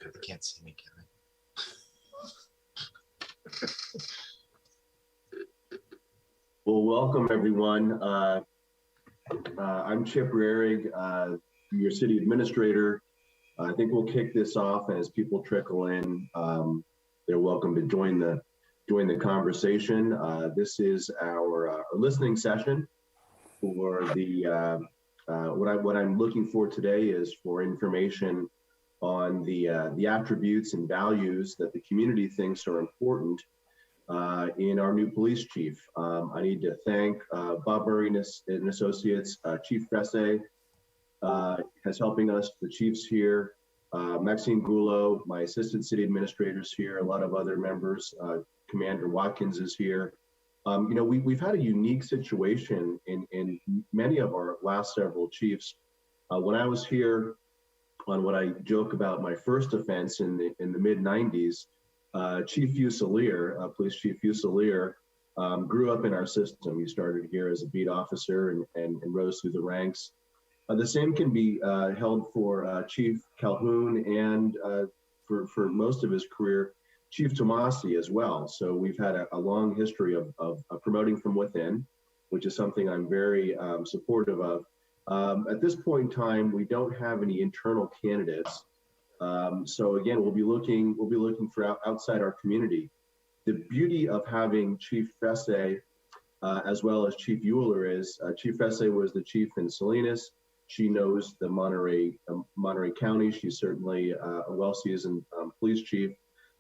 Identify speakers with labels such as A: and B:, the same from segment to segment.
A: They can't see me, can they?
B: Well, welcome everyone. I'm Chip Rarig, your city administrator. I think we'll kick this off, and as people trickle in, they're welcome to join the conversation. This is our listening session for the what I'm looking for today is for information on the attributes and values that the community thinks are important in our new police chief. I need to thank Bob Murray and Associates, Chief Fresse, has helping us, the chiefs here, Maxine Goulot, my assistant city administrators here, a lot of other members, Commander Watkins is here. You know, we've had a unique situation in many of our last several chiefs. When I was here on what I joke about my first offense in the mid 90s, Chief Fusilier, Police Chief Fusilier, grew up in our system. He started here as a beat officer and rose through the ranks. The same can be held for Chief Calhoun and for most of his career, Chief Tomasi as well. So we've had a long history of promoting from within, which is something I'm very supportive of. At this point in time, we don't have any internal candidates. So again, we'll be looking for outside our community. The beauty of having Chief Fresse as well as Chief Euler is Chief Fresse was the chief in Salinas. She knows the Monterey County. She's certainly a well-seasoned police chief.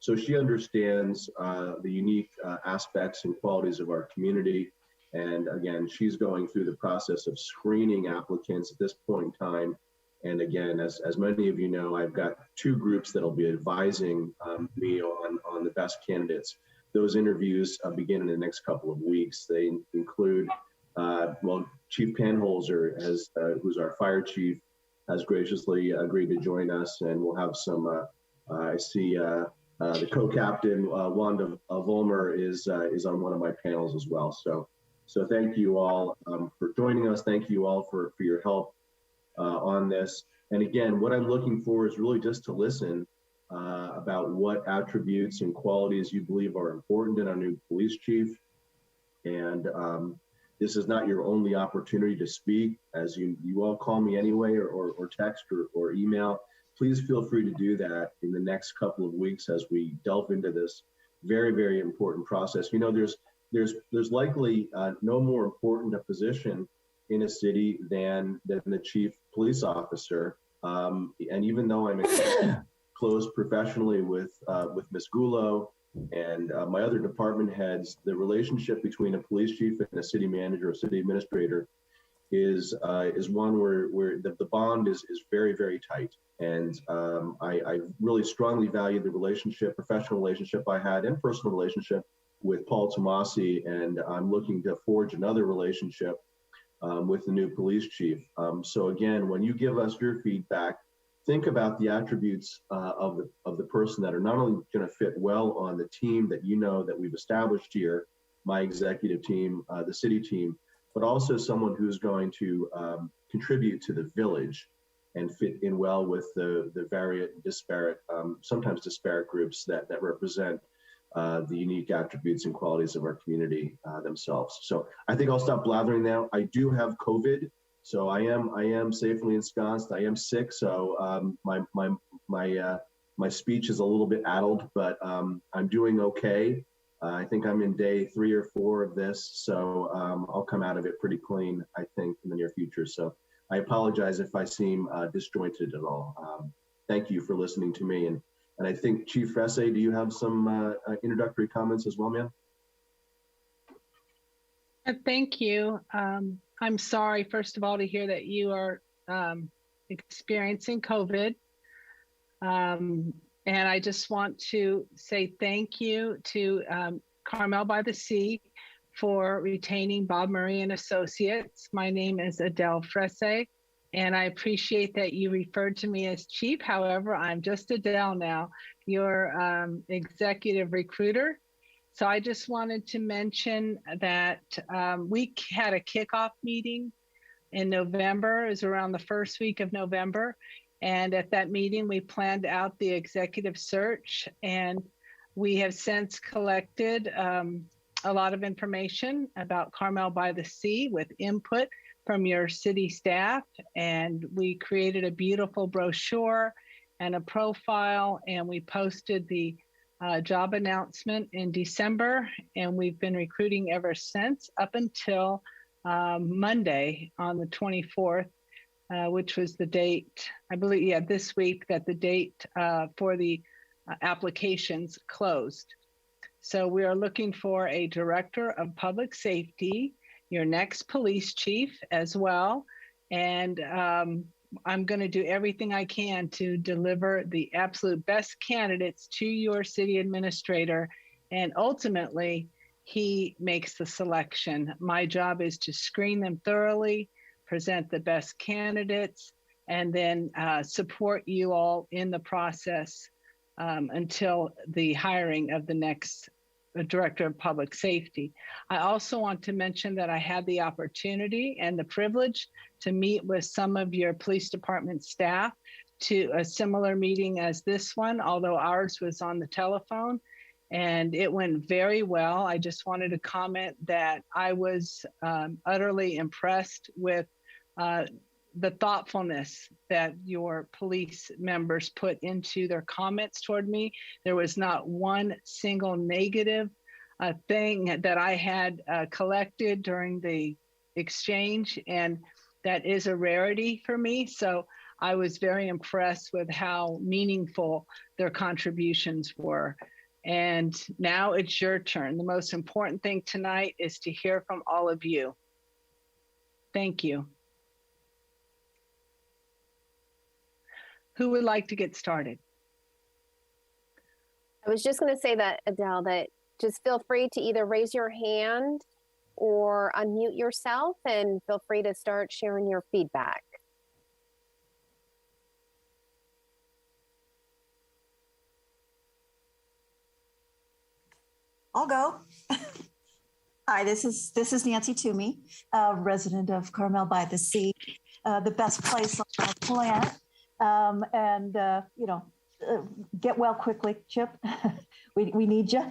B: So she understands the unique aspects and qualities of our community. And again, she's going through the process of screening applicants at this point in time. And again, as many of you know, I've got two groups that'll be advising me on the best candidates. Those interviews begin in the next couple of weeks. They include, well, Chief Panholzer, who's our fire chief, has graciously agreed to join us, and we'll have some. I see the co-captain Wanda Volmer is on one of my panels as well. So thank you all for joining us. Thank you all for your help on this. And again, what I'm looking for is really just to listen about what attributes and qualities you believe are important in our new police chief. And this is not your only opportunity to speak. As you all call me anyway, or text or email, please feel free to do that in the next couple of weeks as we delve into this very, very important process. You know, there's likely no more important a position in a city than the chief police officer. And even though I'm close professionally with Ms. Goulot and my other department heads, the relationship between a police chief and a city manager or city administrator is one where the bond is very, very tight. And I really strongly value the relationship, professional relationship I had and personal relationship with Paul Tomasi, and I'm looking to forge another relationship with the new police chief. So again, when you give us your feedback, think about the attributes of the person that are not only going to fit well on the team that you know that we've established here, my executive team, the city team, but also someone who's going to contribute to the village and fit in well with the disparate, sometimes disparate groups that represent the unique attributes and qualities of our community themselves. So I think I'll stop blathering now. I do have COVID, so I am safely ensconced. I am sick, so my speech is a little bit addled, but I'm doing okay. I think I'm in day 3 or 4 of this, so I'll come out of it pretty clean, I think, in the near future. So I apologize if I seem disjointed at all. Thank you for listening to me. And I think, Chief Fresse, do you have some introductory comments as well, ma'am?
C: Thank you. I'm sorry, first of all, to hear that you are experiencing COVID. And I just want to say thank you to Carmel-by-the-Sea for retaining Bob Murray and Associates. My name is Adele Fresse, and I appreciate that you referred to me as chief. However, I'm just Adele now, your executive recruiter. So I just wanted to mention that we had a kickoff meeting in November. It was around the first week of November. And at that meeting, we planned out the executive search, and we have since collected a lot of information about Carmel-by-the-Sea with input from your city staff. And we created a beautiful brochure and a profile, and we posted the job announcement in December, and we've been recruiting ever since up until Monday on the 24th, which was the date, I believe, yeah, this week that the date for the applications closed. So we are looking for a director of public safety, your next police chief as well. And I'm going to do everything I can to deliver the absolute best candidates to your city administrator. And ultimately, he makes the selection. My job is to screen them thoroughly, present the best candidates, and then support you all in the process until the hiring of the next director of public safety. I also want to mention that I had the opportunity and the privilege to meet with some of your police department staff to a similar meeting as this one, although ours was on the telephone, and it went very well. I just wanted to comment that I was utterly impressed with the thoughtfulness that your police members put into their comments toward me. There was not one single negative thing that I had collected during the exchange, and that is a rarity for me. So I was very impressed with how meaningful their contributions were. And now it's your turn. The most important thing tonight is to hear from all of you. Thank you. Who would like to get started?
D: I was just going to say that, Adele, that just feel free to either raise your hand or unmute yourself, and feel free to start sharing your feedback.
E: I'll go. Hi, this is Nancy Toomey, resident of Carmel-by-the-Sea, the best place on the planet. Get well quickly, Chip. we need you.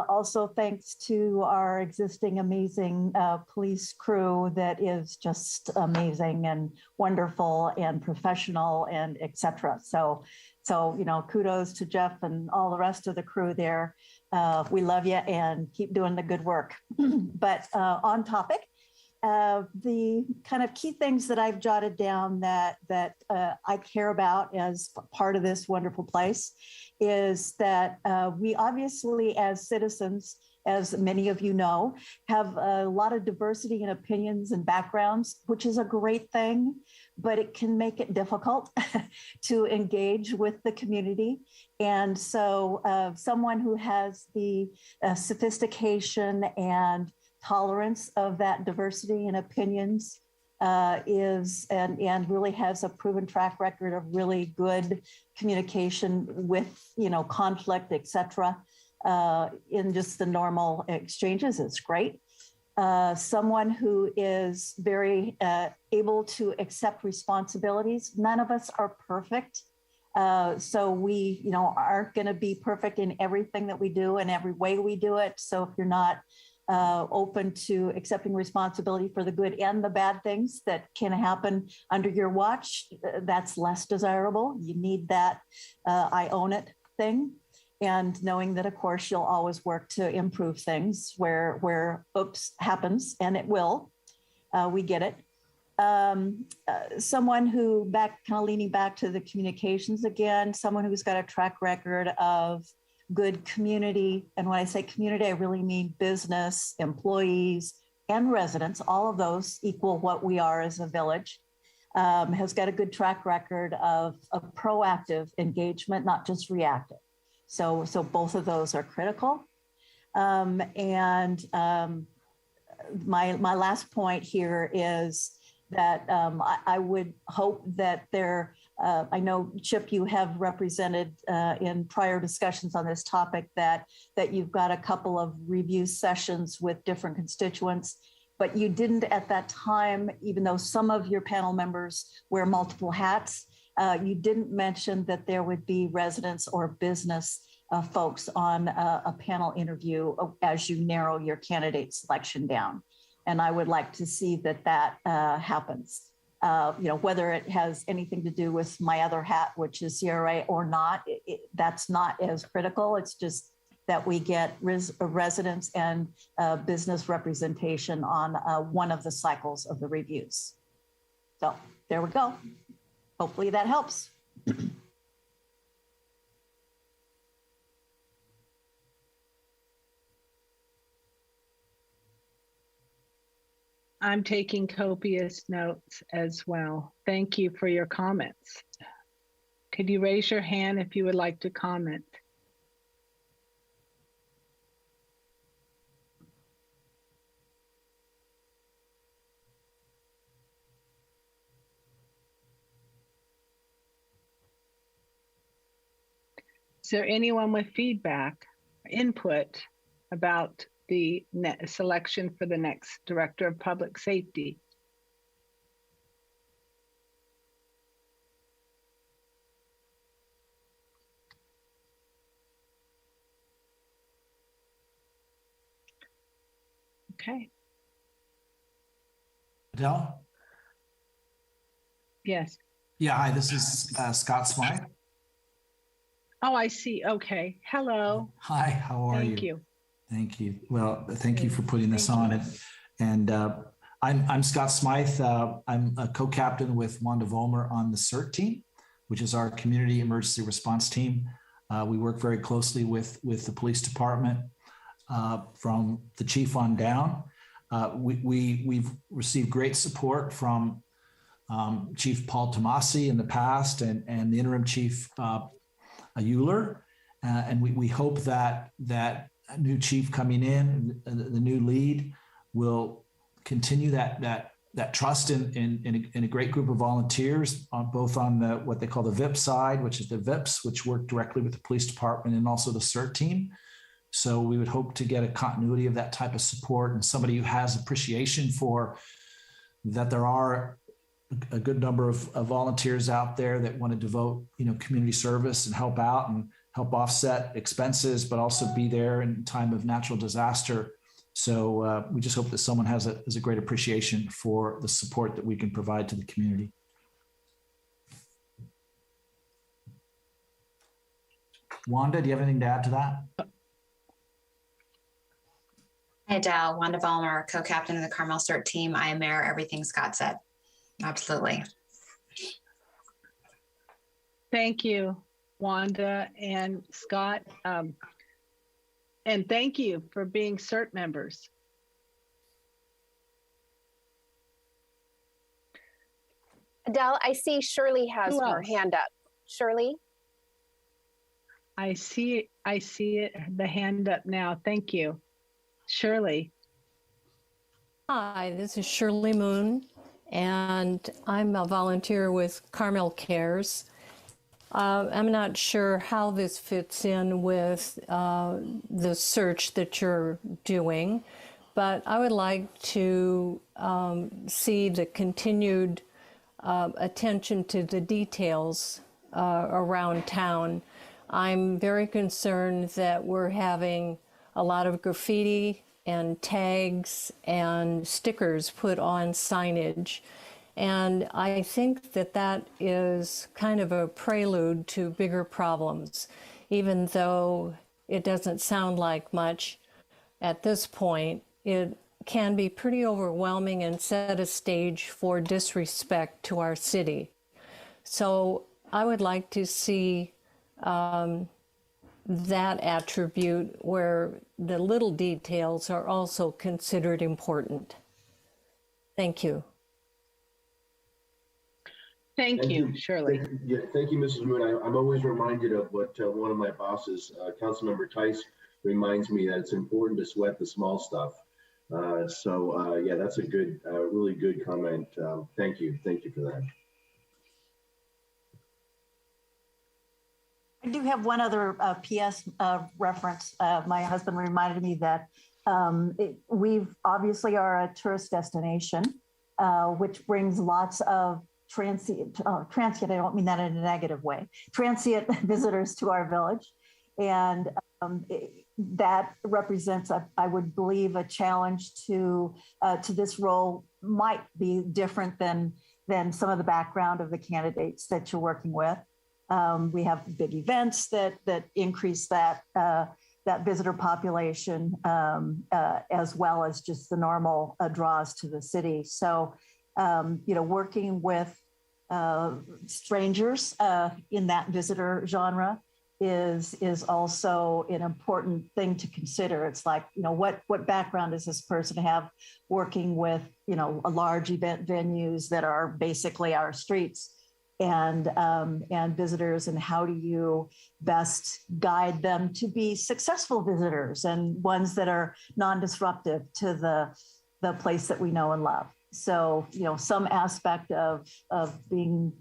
E: Also thanks to our existing amazing police crew that is just amazing and wonderful and professional and et cetera. So kudos to Jeff and all the rest of the crew there. We love you and keep doing the good work. But on topic, the kind of key things that I've jotted down that I care about as part of this wonderful place is that we obviously, as citizens, as many of you know, have a lot of diversity in opinions and backgrounds, which is a great thing, but it can make it difficult to engage with the community. And so someone who has the sophistication and tolerance of that diversity in opinions is and really has a proven track record of really good communication with conflict, et cetera, in just the normal exchanges is great. Someone who is very able to accept responsibilities. None of us are perfect. So we aren't going to be perfect in everything that we do and every way we do it. So if you're not open to accepting responsibility for the good and the bad things that can happen under your watch, that's less desirable. You need that I own it thing. And knowing that, of course, you'll always work to improve things where oops happens, and it will. We get it. Someone who kind of leaning back to the communications again, someone who's got a track record of good community. And when I say community, I really mean business, employees, and residents. All of those equal what we are as a village. Has got a good track record of proactive engagement, not just reactive. So both of those are critical. My last point here is that I would hope that there, I know, Chip, you have represented in prior discussions on this topic that you've got a couple of review sessions with different constituents, but you didn't at that time, even though some of your panel members wear multiple hats, you didn't mention that there would be residents or business folks on a panel interview as you narrow your candidate selection down. And I would like to see that happens. Whether it has anything to do with my other hat, which is CRA, or not, that's not as critical. It's just that we get residents and business representation on one of the cycles of the reviews. So there we go. Hopefully that helps.
C: I'm taking copious notes as well. Thank you for your comments. Could you raise your hand if you would like to comment? Is there anyone with feedback, input about the selection for the next Director of Public Safety? Okay.
F: Adele?
C: Yes.
F: Yeah, hi, this is Scott Smythe.
C: Oh, I see. Okay. Hello.
F: Hi, how are you?
C: Thank you.
F: Thank you. Well, thank you for putting this
C: Thank
F: on. And I'm Scott Smythe. I'm a co-captain with Wanda Vollmer on the CERT team, which is our community emergency response team. We work very closely with the police department from the chief on down. We've received great support from Chief Paul Tomasi in the past and the interim chief Euler. And we hope that a new chief coming in, the new lead, will continue that trust in a great group of volunteers, both on what they call the VIP side, which is the VIPs, which work directly with the police department, and also the CERT team. So we would hope to get a continuity of that type of support, and somebody who has appreciation for that there are a good number of volunteers out there that want to devote, community service and help out and help offset expenses, but also be there in time of natural disaster. So we just hope that someone has a great appreciation for the support that we can provide to the community. Wanda, do you have anything to add to that?
G: Hi, Adele. Wanda Vollmer, co-captain of the Carmel CERT team. I mirror everything Scott said. Absolutely.
C: Thank you, Wanda and Scott. And thank you for being CERT members.
D: Adele, I see Shirley has
C: Who
D: her
C: else?
D: hand up. Shirley?
C: I see it, the hand up now. Thank you. Shirley.
H: Hi, this is Shirley Moon, and I'm a volunteer with Carmel Cares. I'm not sure how this fits in with the search that you're doing, but I would like to see the continued attention to the details around town. I'm very concerned that we're having a lot of graffiti and tags and stickers put on signage. And I think that is kind of a prelude to bigger problems, even though it doesn't sound like much at this point. It can be pretty overwhelming and set a stage for disrespect to our city. So I would like to see that attribute where the little details are also considered important. Thank you.
C: Thank you, Shirley.
B: Thank you, Mrs. Moon. I'm always reminded of what one of my bosses, Councilmember Tice, reminds me that it's important to sweat the small stuff. Yeah, that's a good, really good comment. Thank you for that.
E: I do have one other PS reference. My husband reminded me that we've obviously are a tourist destination, which brings lots of transient, I don't mean that in a negative way, transient visitors to our village. And that represents, I would believe, a challenge to this role might be different than some of the background of the candidates that you're working with. We have big events that increase that visitor population, as well as just the normal draws to the city. So, working with strangers in that visitor genre is also an important thing to consider. It's like, what background does this person have working with, a large event venues that are basically our streets and visitors, and how do you best guide them to be successful visitors and ones that are non-disruptive to the place that we know and love. So, some aspect of being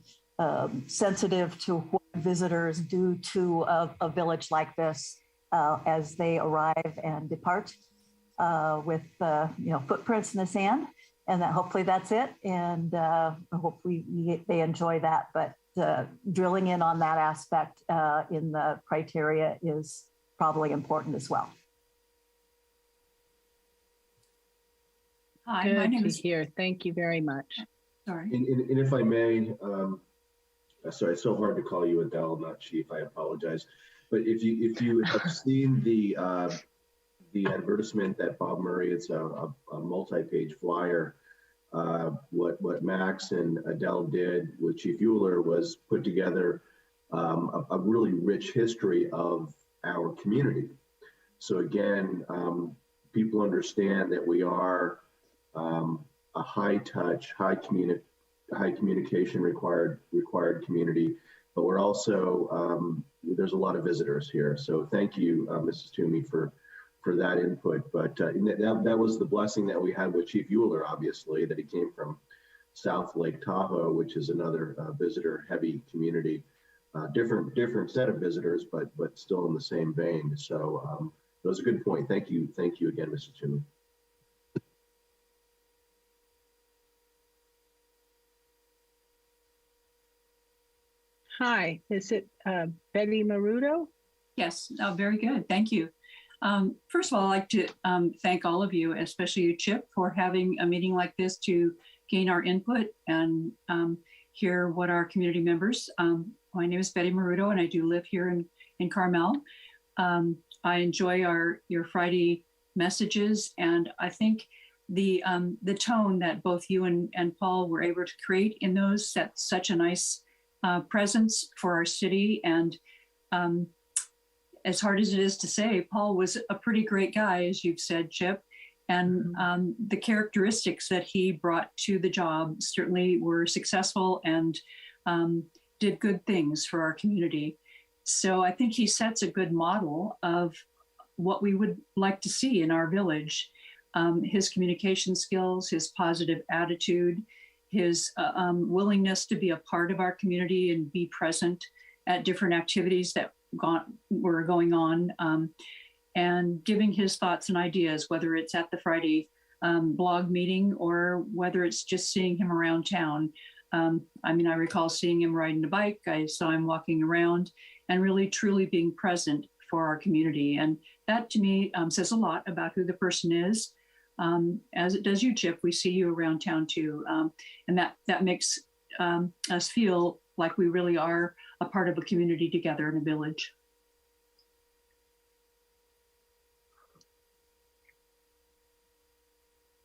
E: sensitive to what visitors do to a village like this as they arrive and depart with footprints in the sand, and that hopefully that's it, and hopefully they enjoy that. But drilling in on that aspect in the criteria is probably important as well.
C: Hi, my name is here. Thank you very much.
B: Sorry. And if I may, sorry, it's so hard to call you Adele, not Chief. I apologize. But if you have seen the advertisement that Bob Murray, it's a multi-page flyer. What Max and Adele did with Chief Euler was put together a really rich history of our community. So again, people understand that we are a high touch, high communication required community, but we're also, there's a lot of visitors here. So thank you, Mrs. Toomey, for that input. But that was the blessing that we had with Chief Euler, obviously, that he came from South Lake Tahoe, which is another visitor heavy community, different set of visitors, but still in the same vein. So that was a good point. Thank you again, Mrs. Toomey.
C: Hi, is it Betty Maruto?
I: Yes, very good. Thank you. First of all, I'd like to thank all of you, especially you, Chip, for having a meeting like this to gain our input and hear what our community members. My name is Betty Maruto, and I do live here in Carmel. I enjoy your Friday messages, and I think the tone that both you and Paul were able to create in those set such a nice presence for our city. And as hard as it is to say, Paul was a pretty great guy, as you've said, Chip. And the characteristics that he brought to the job certainly were successful and did good things for our community. So I think he sets a good model of what we would like to see in our village. His communication skills, his positive attitude, his willingness to be a part of our community and be present at different activities that were going on, and giving his thoughts and ideas, whether it's at the Friday blog meeting or whether it's just seeing him around town. I recall seeing him riding a bike. I saw him walking around and really truly being present for our community. And that to me says a lot about who the person is. As it does you, Chip. We see you around town too. And that makes us feel like we really are a part of a community together in a village.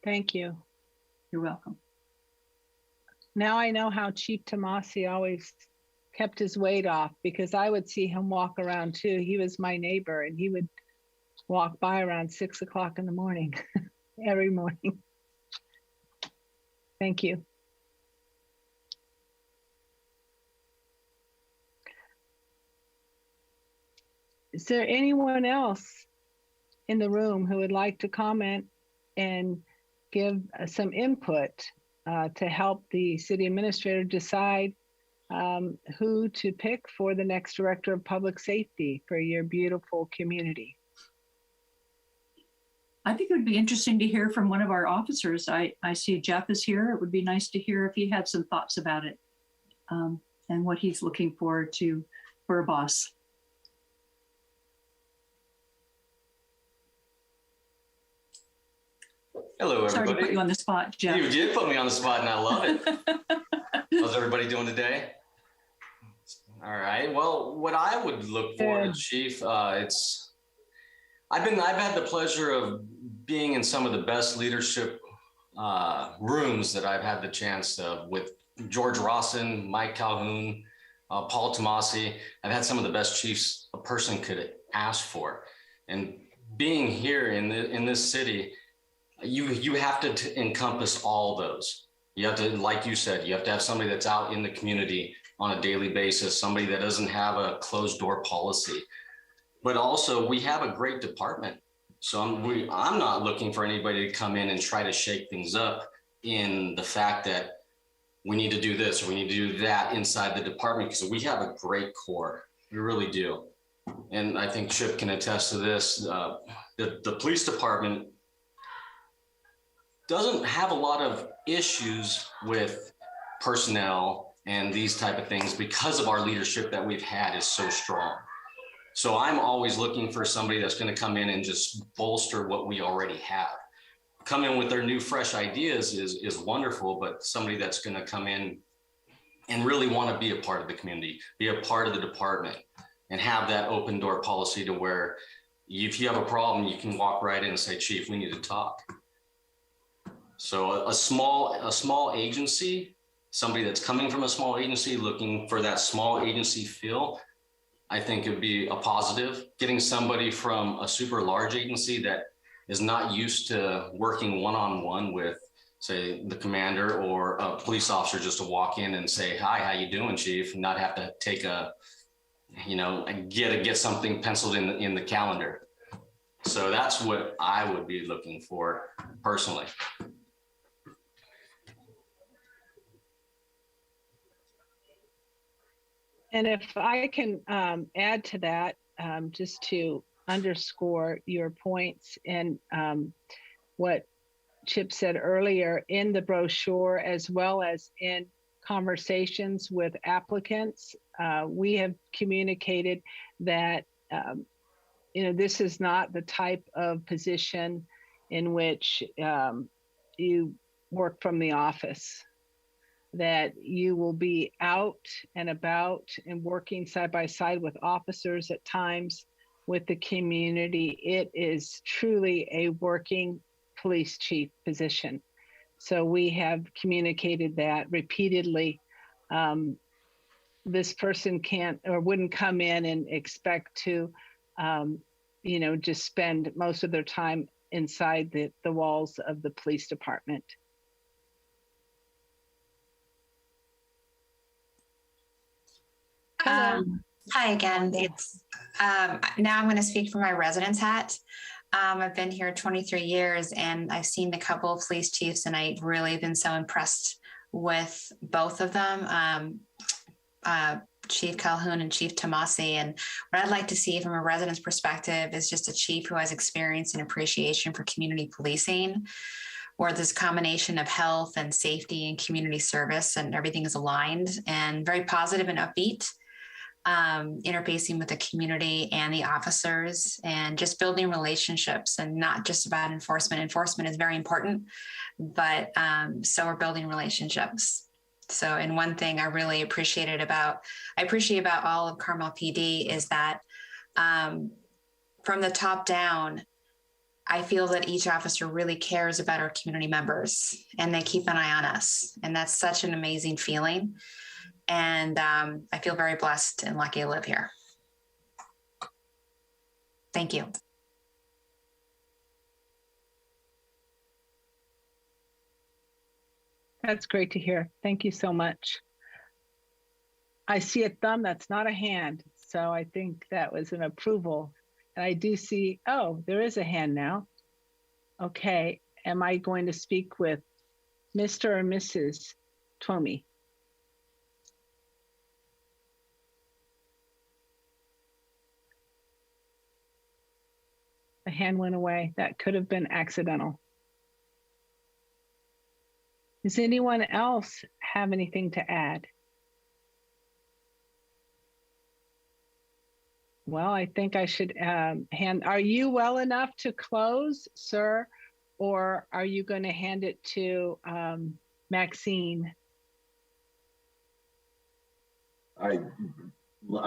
C: Thank you.
I: You're welcome.
C: Now I know how Chief Tomasi always kept his weight off, because I would see him walk around too. He was my neighbor, and he would walk by around 6 o'clock in the morning, every morning. Thank you. Is there anyone else in the room who would like to comment and give some input to help the city administrator decide who to pick for the next director of public safety for your beautiful community.
I: I think it would be interesting to hear from one of our officers. I see Jeff is here. It would be nice to hear if he had some thoughts about it and what he's looking forward to for a boss.
J: Hello, everybody.
I: Sorry to put you on the spot, Jeff.
J: You did put me on the spot, and I love it. How's everybody doing today? All right. Well, what I would look for, Chief, I've had the pleasure of being in some of the best leadership rooms that I've had the chance of with George Rawson, Mike Calhoun, Paul Tomasi. I've had some of the best chiefs a person could ask for, and being here in this city, you have to encompass all those. You have to, like you said, you have to have somebody that's out in the community on a daily basis, somebody that doesn't have a closed door policy. But also, we have a great department. So I'm not looking for anybody to come in and try to shake things up in the fact that we need to do this or we need to do that inside the department, because we have a great core. We really do. And I think Chip can attest to this. The police department doesn't have a lot of issues with personnel and these type of things because of our leadership that we've had is so strong. So I'm always looking for somebody that's going to come in and just bolster what we already have. Come in with their new, fresh ideas is wonderful, but somebody that's going to come in and really want to be a part of the community, be a part of the department, and have that open door policy to where if you have a problem, you can walk right in and say, Chief, we need to talk. So a small agency, somebody that's coming from a small agency looking for that small agency feel, I think it'd be a positive. Getting somebody from a super large agency that is not used to working one-on-one with, say, the commander or a police officer, just to walk in and say, hi, how you doing, Chief? And not have to take get something penciled in the calendar. So that's what I would be looking for personally.
C: And if I can add to that, just to underscore your points and what Chip said earlier, in the brochure, as well as in conversations with applicants, we have communicated that this is not the type of position in which you work from the office, that you will be out and about and working side by side with officers at times, with the community. It is truly a working police chief position. So we have communicated that repeatedly. This person can't or wouldn't come in and expect to, just spend most of their time inside the walls of the police department.
G: Hi again. It's now I'm going to speak from my residence hat. I've been here 23 years and I've seen a couple of police chiefs, and I've really been so impressed with both of them, Chief Calhoun and Chief Tomasi. And what I'd like to see from a resident's perspective is just a chief who has experience and appreciation for community policing, where this combination of health and safety and community service and everything is aligned, and very positive and upbeat. Interfacing with the community and the officers, and just building relationships, and not just about enforcement. Enforcement is very important, but so are building relationships. So, and one thing I really appreciate about all of Carmel PD is that from the top down, I feel that each officer really cares about our community members, and they keep an eye on us. And that's such an amazing feeling. And I feel very blessed and lucky to live here. Thank you.
C: That's great to hear. Thank you so much. I see a thumb, that's not a hand. So I think that was an approval. And I do see, oh, there is a hand now. Okay. am I going to speak with Mr. or Mrs. Twomey? The hand went away. That could have been accidental. Does anyone else have anything to add? Well, I think I should are you well enough to close, sir? Or are you going to hand it to Maxine?
B: I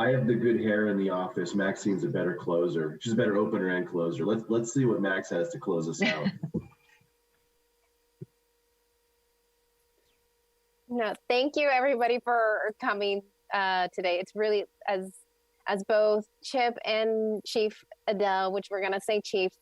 B: have the good hair in the office. Maxine's a better closer. She's a better opener and closer. Let's see what Max has to close us out.
D: No, thank you everybody for coming today. It's really, as both Chip and Chief Adele, which we're gonna say Chief,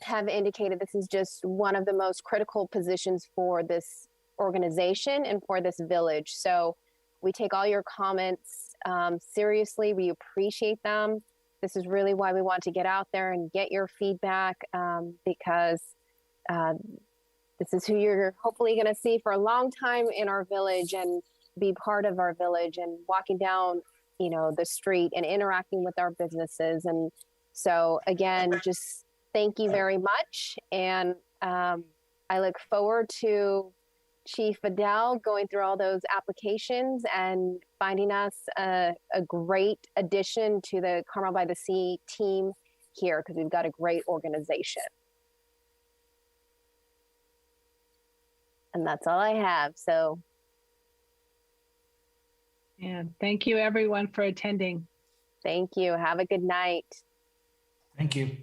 D: have indicated, this is just one of the most critical positions for this organization and for this village. So we take all your comments seriously. We appreciate them. This is really why we want to get out there and get your feedback, because this is who you're hopefully going to see for a long time in our village and be part of our village and walking down, you know, the street and interacting with our businesses. And so again, just thank you very much. And I look forward to Chief Adele going through all those applications and finding us a great addition to the Carmel-by-the-Sea team here, because we've got a great organization. And that's all I have. So.
C: And thank you everyone for attending.
D: Thank you. Have a good night.
F: Thank you.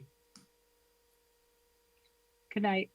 C: Good night.